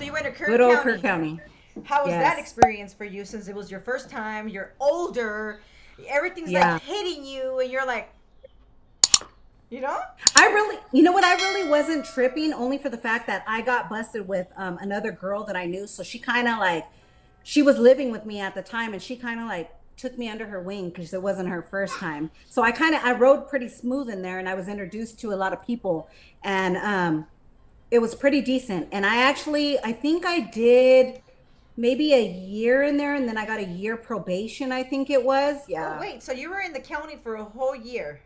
So you went to Good Kirk old Kirk County. County. How was that Yes. experience for you since it was your first time? You're older, everything's like Yeah. hitting you, and you're like, you know? I really, you know what? I really wasn't tripping only for the fact that I got busted with another girl that I knew. So she kind of like, she was living with me at the time and she kind of like took me under her wing because it wasn't her first time. So I rode pretty smooth in there and I was introduced to a lot of people and it was pretty decent. And I think I did maybe a year in there and then I got a year probation, I think it was. Oh, Yeah. wait, so you were in the county for a whole year.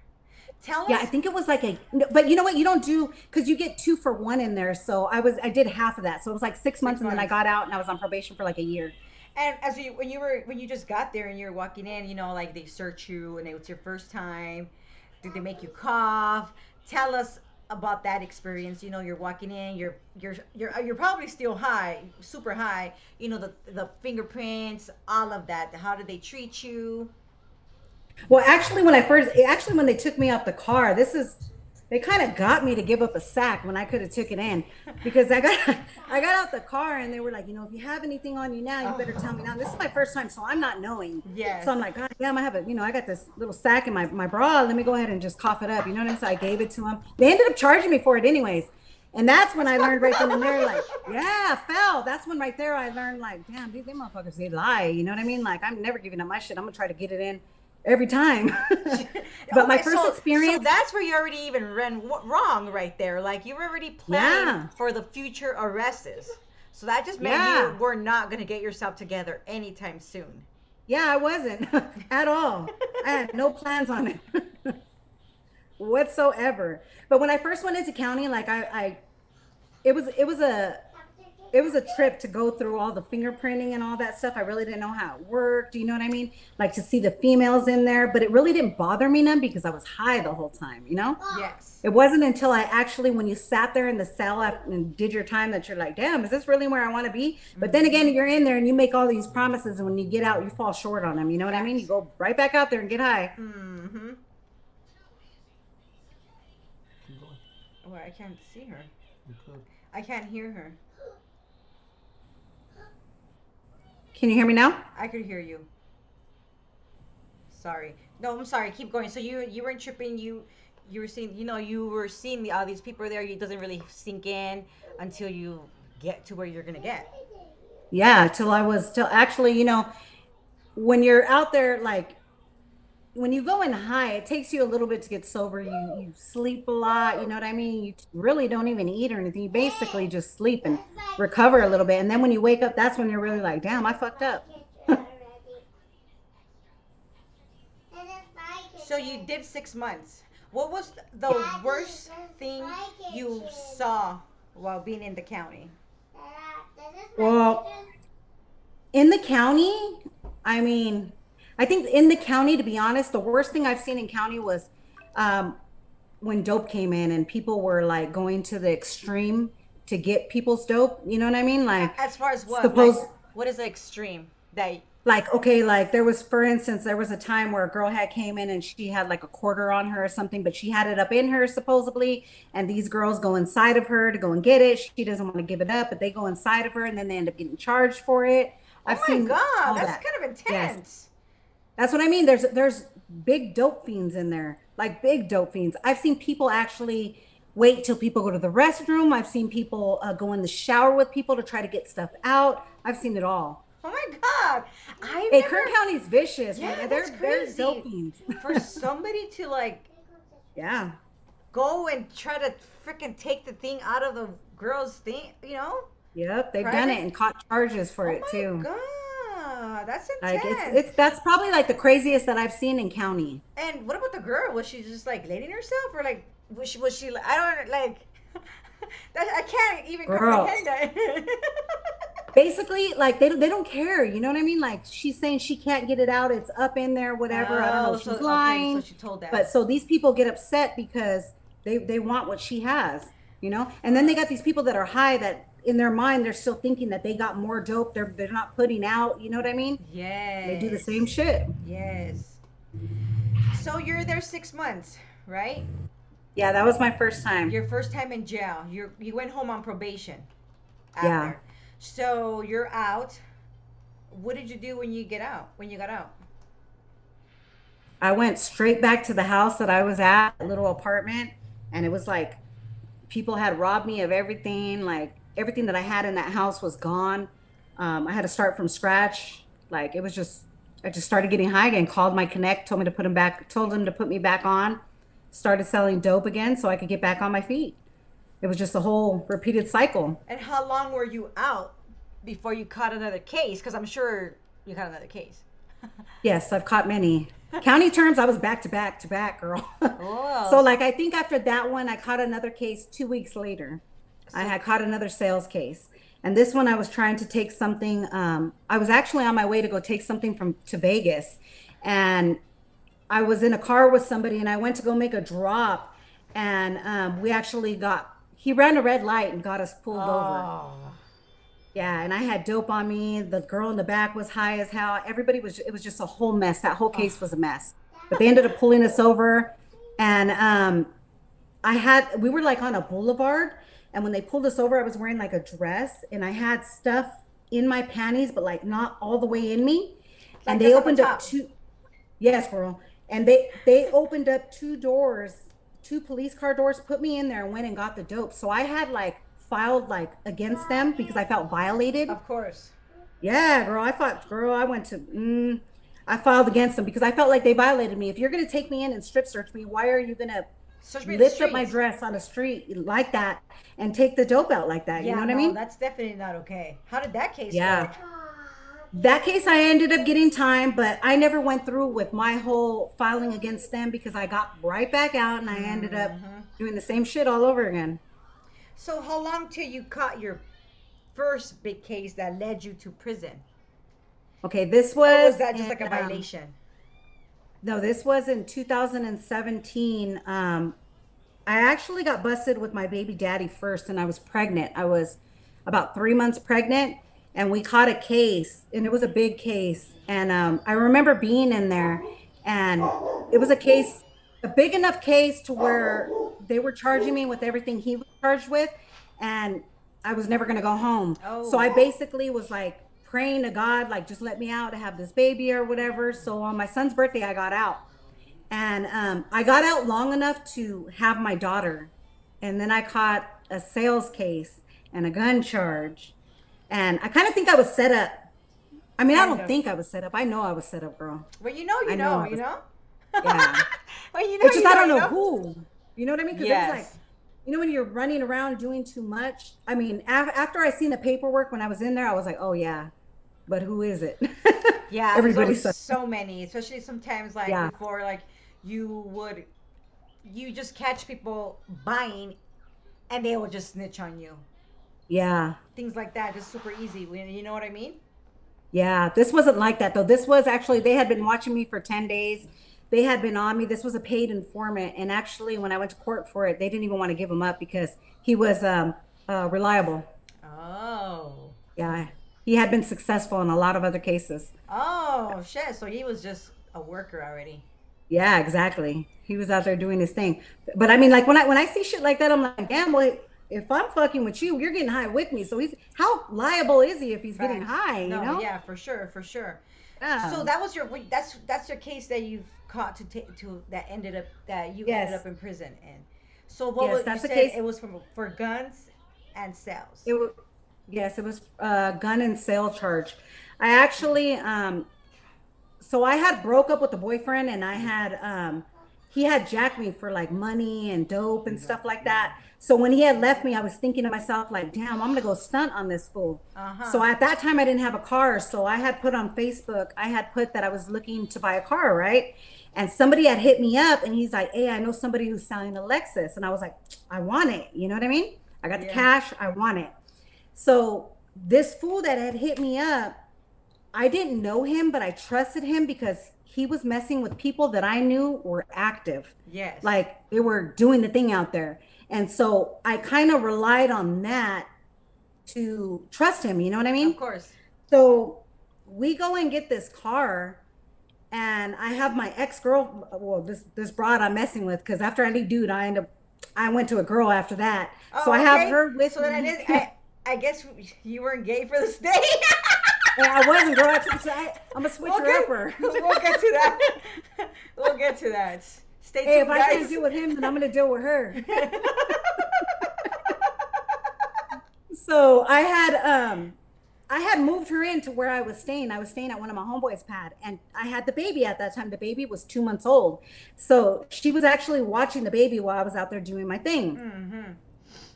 Tell Yeah, I us. think it was like a, but you know what? You don't do because you get 2 for 1 in there. So I did half of that. So it was like 6 months, Six and then I months. got out and I was on probation for like a year. And when you just got there and you're walking in, like they search you and it's your first time. Did they make you cough? Tell us about that experience. You're walking in, you're probably still high, super high. The fingerprints, all of that. How did they treat you? Well, actually, when they took me off the car, they kind of got me to give up a sack when I could have took it in because I got out the car and they were like, if you have anything on you now, you better tell me now. This is my first time, so I'm not knowing. Yes. So I'm like, God damn, I got this little sack in my bra. Let me go ahead and just cough it up. You know what I mean? So I gave it to them. They ended up charging me for it anyways. And that's when I learned right then and there, like, yeah, I fell. That's when right there I learned, like, damn, these motherfuckers, they lie. You know what I mean? Like, I'm never giving up my shit. I'm gonna try to get it in every time. But my Okay, first so experience, that's where you already even ran wrong right there. Like you were already planning yeah, for the future arrests. So that just meant you yeah, were not gonna get yourself together anytime soon. yeah, I wasn't at all. I had no plans on it whatsoever. But when I first went into county, like it was, it was a trip to go through all the fingerprinting and all that stuff. I really didn't know how it worked. Do you know what I mean? Like to see the females in there, but it really didn't bother me none because I was high the whole time. Yes. It wasn't until I actually, when you sat there in the cell and did your time, that you're like, damn, is this really where I want to be? But then again, Hmm. you're in there and you make all these promises, and when you get out, you fall short on them. You know what I mean? You Facts. go right back out there and get high. Mm-hmm. Well, I can't see her. I can't hear her. Can you hear me now? I could hear you. Sorry. No, I'm sorry. Keep going. So you weren't tripping. You were seeing all these people there. It doesn't really sink in until you get to where you're gonna get. Yeah, till actually, when you're out there, like when you go in high, it takes you a little bit to get sober. You sleep a lot, you know what I mean? You really don't even eat or anything. You basically just sleep and recover a little bit. And then when you wake up, that's when you're really like, damn, I fucked up. So you did 6 months. What was the worst thing you saw while being in the county? Well, in the county, I mean, I think in the county, to be honest, the worst thing I've seen in county was um, when dope came in and people were like going to the extreme to get people's dope. You know what I mean? Like, As far as what? Like, suppose, what is the extreme that? like, okay, like there was, for instance, there was a time where a girl had came in and she had like a quarter on her or something, but she had it up in her supposedly. And these girls go inside of her to go and get it. She doesn't want to give it up, but they go inside of her and then they end up getting charged for it. Oh I've my seen God, all that's that. kind of Yes. intense. That's what I mean. There's big dope fiends in there, like big dope fiends. I've seen people actually wait till people go to the restroom. I've seen people go in the shower with people to try to get stuff out. I've seen it all. Oh my God, I've Hey, Kern never. County's vicious, Yeah, man. that's They're dope crazy. fiends. For somebody to like Yeah. go and try to freaking take the thing out of the girl's thing, Yep. They've done it private. and caught charges for Oh it my too. God, that's Like intense. it's that's probably like the craziest that I've seen in county. And what about the girl? Was she just like letting herself, or like was she? I don't like. That I can't even Girl, comprehend that. basically like they don't care, you know what I mean? Like she's saying she can't get it out, it's up in there, whatever. I don't know Oh, if so she's okay, so lying, she told that. but so these people get upset because they want what she has. And then they got these people that are high that in their mind they're still thinking that they got more dope, they're not putting out, you know what I mean? They do the Yes, same shit. yes. So you're there 6 months, right? Yeah, that was my first time. Your first time in jail. You went home on probation Yeah. after. So you're out. What did you do when you get out? When you got out? I went straight back to the house that I was at, a little apartment, and it was like people had robbed me of everything. Like everything that I had in that house was gone. I had to start from scratch. Like it was just, I just started getting high again. Called my connect, told me to put him back, told him to put me back on. Started selling dope again so I could get back on my feet. It was just a whole repeated cycle. And how long were you out before you caught another case? Because I'm sure you caught another case. Yes, I've caught many. County terms, I was back to back to back, girl. So, Oh, like, I think after that one, I caught another case 2 weeks later. I so had caught another sales case. And this one, I was trying to take something. I was actually on my way to go take something from to Vegas. And I was in a car with somebody and I went to go make a drop. And we actually he ran a red light and got us pulled over. oh, Yeah, and I had dope on me. The girl in the back was high as hell. Everybody was, it was just a whole mess. That whole oh, case was a mess. But they ended up pulling us over. And we were like on a boulevard. And when they pulled us over, I was wearing like a dress and I had stuff in my panties, but like not all the way in me. And like they just on the opened up top. two, yes, girl. And they opened up two doors, two police car doors, put me in there and went and got the dope. So I had like filed like against them because I felt violated. Of course. Yeah, girl, I went to, I filed against them because I felt like they violated me. If you're going to take me in and strip search me, why are you going to Search me in the lift up my streets. dress on the street like that and take the dope out like that? You know Yeah, what I no, mean? that's definitely not okay. How did that case Yeah. go? That case, I ended up getting time, but I never went through with my whole filing against them because I got right back out and I ended up Hmm. doing the same shit all over again. So how long till you caught your first big case that led you to prison? Okay, this Or was was that just in, like a violation? no, this was in 2017. I actually got busted with my baby daddy first, and I was pregnant. I was about 3 months pregnant, and we caught a case, and it was a big case. And I remember being in there, and it was a case, a big enough case to where they were charging me with everything he was charged with, and I was never going to go home. So I Oh, basically was like praying to God, like, just let me out to have this baby or whatever. So on my son's birthday, I got out. And I got out long enough to have my daughter. And then I caught a sales case and a gun charge. And I kind of think I was set up. I mean, I kind don't of. think I was set up. I know I was set up, girl. Well, you know, I know I you was. know. Yeah. Well, you know, It's just you I know, don't you know know. who. You know what I mean? Because it was like, Yes. when you're running around doing too much. I mean, after I seen the paperwork when I was in there, I was like, oh yeah, but who is it? Yeah, there's Everybody always said, so many, especially sometimes like yeah, before, like you would, you just catch people buying and they will just snitch on you. yeah. Things like that, just super easy. You know what I mean? Yeah, this wasn't like that though. This was actually, they had been watching me for 10 days. They had been on me. This was a paid informant. And actually, when I went to court for it, they didn't even want to give him up because he was reliable. Oh. Yeah, he had been successful in a lot of other cases. Oh, shit. So he was just a worker already. Yeah, exactly. He was out there doing his thing. But I mean, like when I see shit like that, I'm like, damn, boy, if I'm fucking with you, you're getting high with me. So he's how liable is he if he's getting Facts. high, you No, know? yeah, for sure, for sure. So Yeah. that was your that's your case that you've caught to take to that ended up that you ended up Yes. in prison in. So what Yes, was you that's the said case. it was for guns and sales. It was yes, it was gun and sale charge. I actually so I had broke up with the boyfriend and I had he had jacked me for like money and dope and stuff like that. So when he had left me, I was thinking to myself like, damn, I'm gonna go stunt on this fool. Uh So huh. at that time I didn't have a car, so I had put on Facebook, I had put that I was looking to buy a car, right? And somebody had hit me up and he's like, hey, I know somebody who's selling a Lexus. And I was like, I want it. You know what I mean? I got the Yeah. cash, I want it. So this fool that had hit me up, I didn't know him, but I trusted him because he was messing with people that I knew were active. Yes. Like they were doing the thing out there. And so I kind of relied on that to trust him. You know what I Of mean? course. So we go and get this car, and I have my ex girl, well, this broad I'm messing with, because after I leave dude, I went to a girl after that. So I Oh, have okay. her with So then me. I guess you weren't gay for this day. And I wasn't, girl. I'm a switcher Okay, upper. we'll get to that. We'll get to that. Stay Hey, if tuned, I can't guys. deal with him, then I'm gonna deal with her. So I had moved her into where I was staying. I was staying at one of my homeboys' pad, and I had the baby at that time. The baby was 2 months old, so she was actually watching the baby while I was out there doing my thing. Mm-hmm.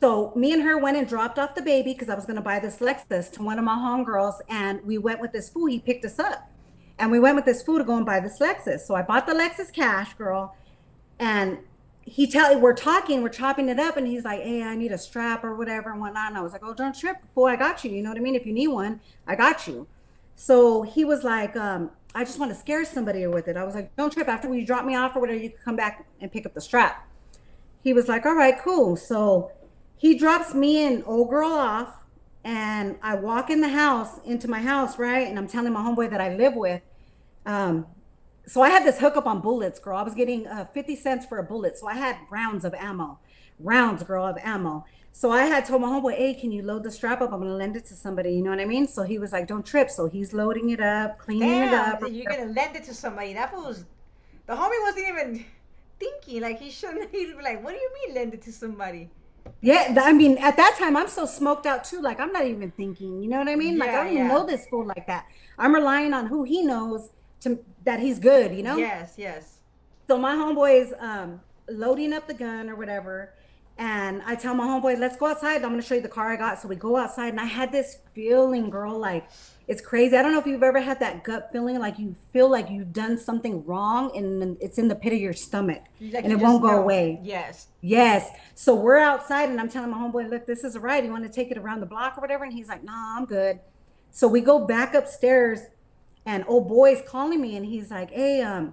So me and her went and dropped off the baby because I was gonna buy this Lexus to one of my homegirls, and we went with this fool. He picked us up, and we went with this fool to go and buy this Lexus. So I bought the Lexus cash, girl, and we're talking, we're chopping it up, and he's like, hey, I need a strap or whatever and whatnot. And I was like, oh, don't trip, boy, I got you. You know what I mean? If you need one, I got you. So he was like, I just want to scare somebody with it. I was like, don't trip. After you drop me off or whatever, you can come back and pick up the strap. He was like, all right, cool. So he drops me and old girl off, and I walk in the house, into my house, right? And I'm telling my homeboy that I live with, um, so I had this hookup on bullets, girl. I was getting 50 cents for a bullet. So I had rounds, girl, of ammo. So I had told my homeboy, hey, can you load the strap up? I'm going to lend it to somebody. You know what I mean? So he was like, don't trip. So he's loading it up, cleaning it Damn, up. you're gonna lend it to somebody. That fool was, the homie wasn't even thinking. Like he shouldn't. He'd be like, "What do you mean lend it to somebody?" Yeah, I mean, at that time, I'm so smoked out too. Like, I'm not even thinking. You know what I mean? Like, I Yeah, don't even yeah. know this fool like that. I'm relying on who he knows to that he's good, you know? Yes, yes. So my homeboy is loading up the gun or whatever. And I tell my homeboy, let's go outside. I'm going to show you the car I got. So we go outside, and I had this feeling, girl, like it's crazy. I don't know if you've ever had that gut feeling, like you feel like you've done something wrong and it's in the pit of your stomach Like and you it just won't go know. away. Yes. Yes. So we're outside, and I'm telling my homeboy, look, this is a ride. You want to take it around the block or whatever? And he's like, nah, I'm good. So we go back upstairs, and old boy's calling me, and he's like, hey,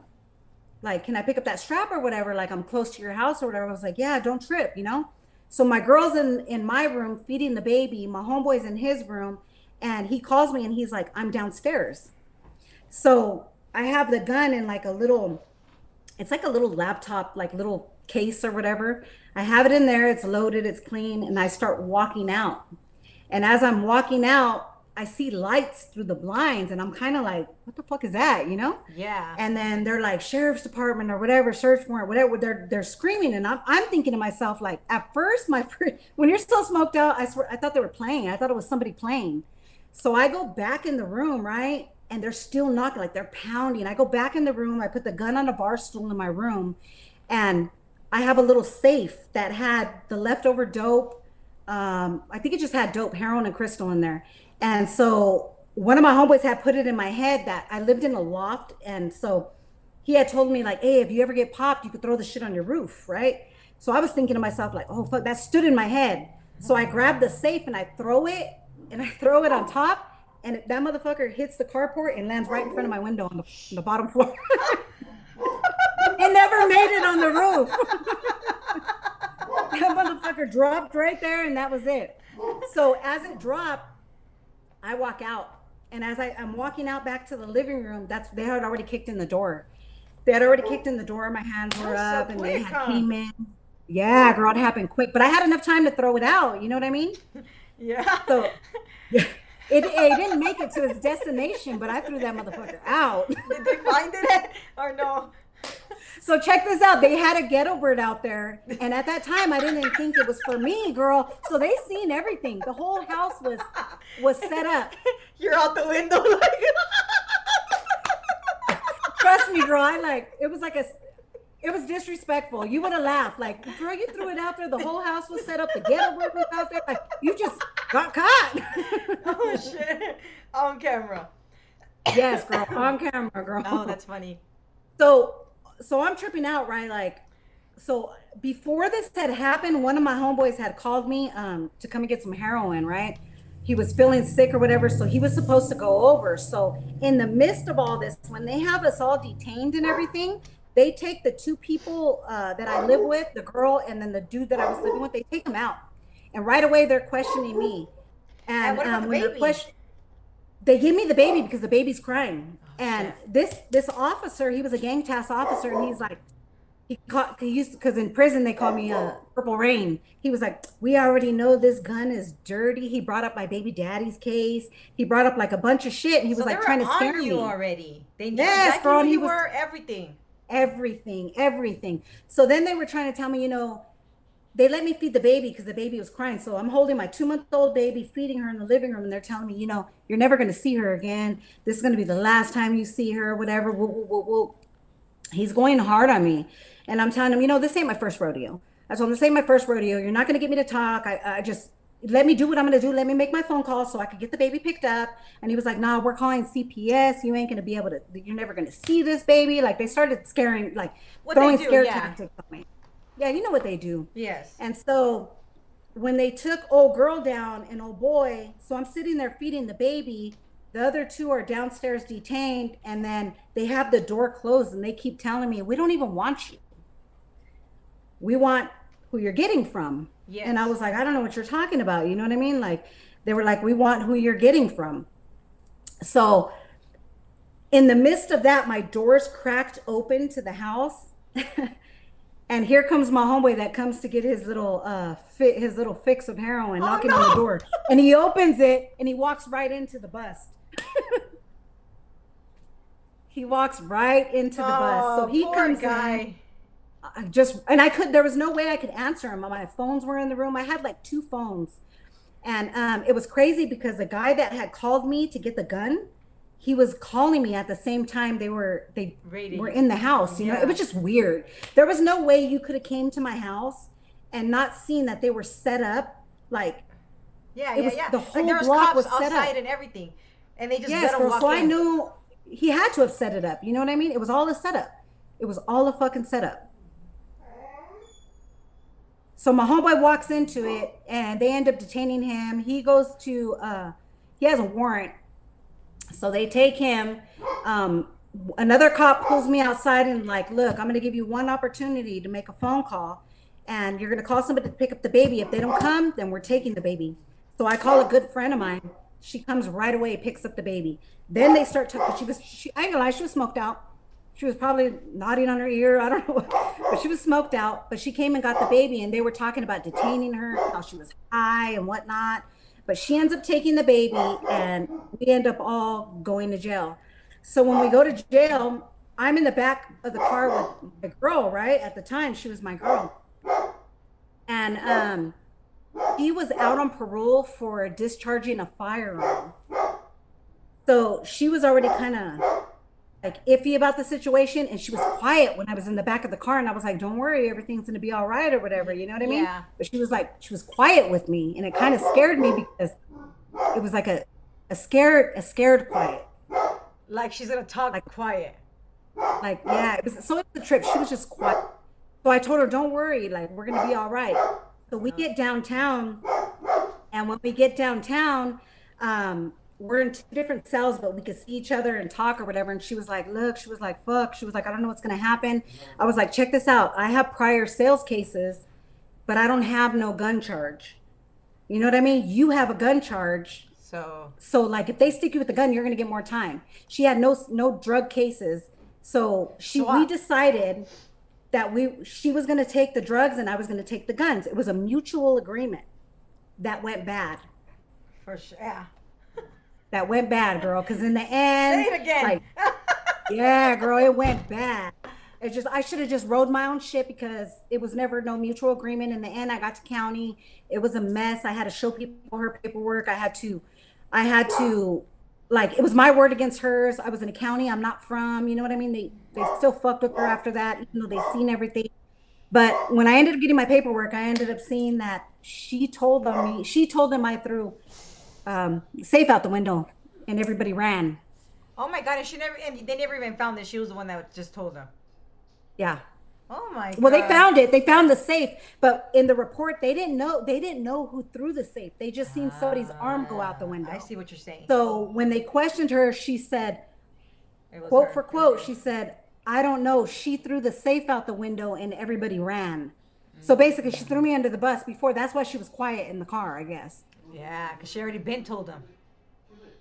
like, can I pick up that strap or whatever? Like, I'm close to your house or whatever. I was like, yeah, don't trip, you know? So my girl's in my room feeding the baby. My homeboy's in his room, and he calls me, and he's like, I'm downstairs. So I have the gun in like a little, it's like a little laptop, like little case or whatever. I have it in there. It's loaded. It's clean. And I start walking out. And as I'm walking out, I see lights through the blinds, and I'm kind of like, what the fuck is that, you know? Yeah. And then they're like sheriff's department or whatever, search warrant, whatever. They're screaming, and I'm thinking to myself, like, at first, when you're still smoked out, I swear I thought they were playing. I thought it was somebody playing. So I go back in the room, right? And they're still knocking, like they're pounding. I go back in the room. I put the gun on a bar stool in my room, and I have a little safe that had the leftover dope. I think it just had dope, heroin, and crystal in there. And so one of my homeboys had put it in my head that I lived in a loft. And so he had told me, like, hey, if you ever get popped, you could throw the shit on your roof, right? So I was thinking to myself, like, oh, fuck, that stood in my head. So I grab the safe and I throw it, and I throw it on top. And that motherfucker hits the carport and lands right in front of my window on the bottom floor. It never made it on the roof. That motherfucker dropped right there, and that was it. So as it dropped, I walk out, and as I'm walking out back to the living room, they had already kicked in the door. They had already kicked in the door. My hands were That's up, so and they quick, had huh? came in. Yeah, girl, it happened quick, but I had enough time to throw it out. You know what I mean? Yeah. So yeah, it didn't make it to its destination, but I threw that motherfucker out. Did they find it or no? So check this out. They had a ghetto bird out there, and at that time, I didn't think it was for me, girl. So they seen everything. The whole house was set up. You're out the window like. Trust me, girl. It was disrespectful. You would have laughed, like, girl, you threw it out there. The whole house was set up. The ghetto bird was out there. Like, you just got caught. Oh shit! On camera. Yes, girl, on camera, girl. Oh, that's funny. So I'm tripping out, right? Like, so before this had happened, one of my homeboys had called me to come and get some heroin, right? He was feeling sick or whatever, so he was supposed to go over. So in the midst of all this, when they have us all detained and everything, they take the two people that I live with, the girl and then the dude that I was living with, they take them out. And right away they're questioning me. And And what about the when they're baby? they give me the baby because the baby's crying. Oh And shit. this officer, he was a gang task officer, and he's like, He used, because in prison they call me Purple Rain. He was like, we already know this gun is dirty. He brought up my baby daddy's case. He brought up like a bunch of shit, and he was So they like were trying to on scare you me. already. They knew Yes, exactly girl, who and he you was were, everything. everything, everything. So then they were trying to tell me, they let me feed the baby because the baby was crying. So I'm holding my 2 month old baby, feeding her in the living room, and they're telling me, you're never going to see her again. This is going to be the last time you see her, whatever. Woo, woo, woo, woo. He's going hard on me. And I'm telling him, this ain't my first rodeo. I told him, this ain't my first rodeo. You're not going to get me to talk. I just let me do what I'm going to do. Let me make my phone call so I could get the baby picked up. And he was like, nah, we're calling CPS. You ain't going to be able to, you're never going to see this baby. Like they started scaring, like What they throwing do, scare yeah. tactics on me. Yeah, you know what they do. Yes. And so when they took old girl down and old boy, so I'm sitting there feeding the baby. The other two are downstairs detained, and then they have the door closed, and they keep telling me, we don't even want you. We want who you're getting from. And I Yes. was like, I don't know what you're talking about. You know what I mean? Like, they were like, we want who you're getting from. So, in the midst of that, my doors cracked open to the house. And here comes my homeboy that comes to get his little fix of heroin, Oh knocking on the no. door. And he opens it and he walks right into the bus. He walks right into the bus. So Oh, he poor comes in. guy. There was no way I could answer him. My phones were in the room. I had like two phones. And it was crazy because the guy that had called me to get the gun, he was calling me at the same time they were Rated. in the house. It Yeah. was just weird. There was no way you could have came to my house and not seen that they were set up. Like Yeah, it yeah, was yeah. the Like whole there was block cops was set outside up. and everything, and they just let Yes, him girl. So walk I in. knew he had to have set it up. You know what I mean? It was all a setup. It was all a fucking setup. So my homeboy walks into it and they end up detaining him. He has a warrant. So they take him. Um, Another cop pulls me outside and like, look, I'm going to give you one opportunity to make a phone call, and you're going to call somebody to pick up the baby. If they don't come, then we're taking the baby. So I call a good friend of mine. She comes right away, picks up the baby. Then they start talking. I ain't gonna lie, she was smoked out. She was probably nodding on her ear. I don't know, but she was smoked out. But she came and got the baby, and they were talking about detaining her, how she was high and whatnot. But she ends up taking the baby, and we end up all going to jail. So when we go to jail, I'm in the back of the car with the girl, right? At the time, she was my girl. And she was out on parole for discharging a firearm. So she was already kind of like iffy about the situation, and she was quiet when I was in the back of the car, and I was like, don't worry, everything's going to be all right or whatever, you know what I mean? Yeah. But she was quiet with me, and it kind of scared me because it was like a scared quiet. Like she's gonna talk Like quiet. yeah, it was a trip. She was just quiet. So I told her, don't worry, like we're going to be all right. So we get downtown, and when we get downtown, we're in two different cells, but we could see each other and talk or whatever. And she was like, look, she was like, fuck. She was like, I don't know what's going to happen. I was like, check this out. I have prior sales cases, but I don't have no gun charge. You know what I mean? You have a gun charge. So So like if they stick you with the gun, you're going to get more time. She had no drug cases. So we swap decided that she was going to take the drugs and I was going to take the guns. It was a mutual agreement that went bad. for sure. Yeah. That went bad, girl. Because in the Say end, it again. like, yeah, girl, it went bad. I should have just rode my own shit because it was never no mutual agreement. In the end, I got to county. It was a mess. I had to show people her paperwork. I had to, like, it was my word against hers. I was in a county I'm not from. You know what I mean? They still fucked with her after that, even though they seen everything. But when I ended up getting my paperwork, I ended up seeing that she told them I threw safe out the window, and everybody ran. Oh my god, and they never even found that she was the one that just told them. Yeah. Oh my Well, they god. found it. They found the safe, but in the report, they didn't know. They didn't know who threw the safe. They just seen somebody's arm go out the I window. see what you're saying. So when they questioned her, she said, It was quote her. for quote, she said, "I don't know. She threw the safe out the window, and everybody ran." So basically, she threw me under the bus before. That's why she was quiet in the car, I guess. Yeah, because she already been told them.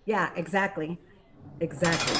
Yeah, exactly, exactly.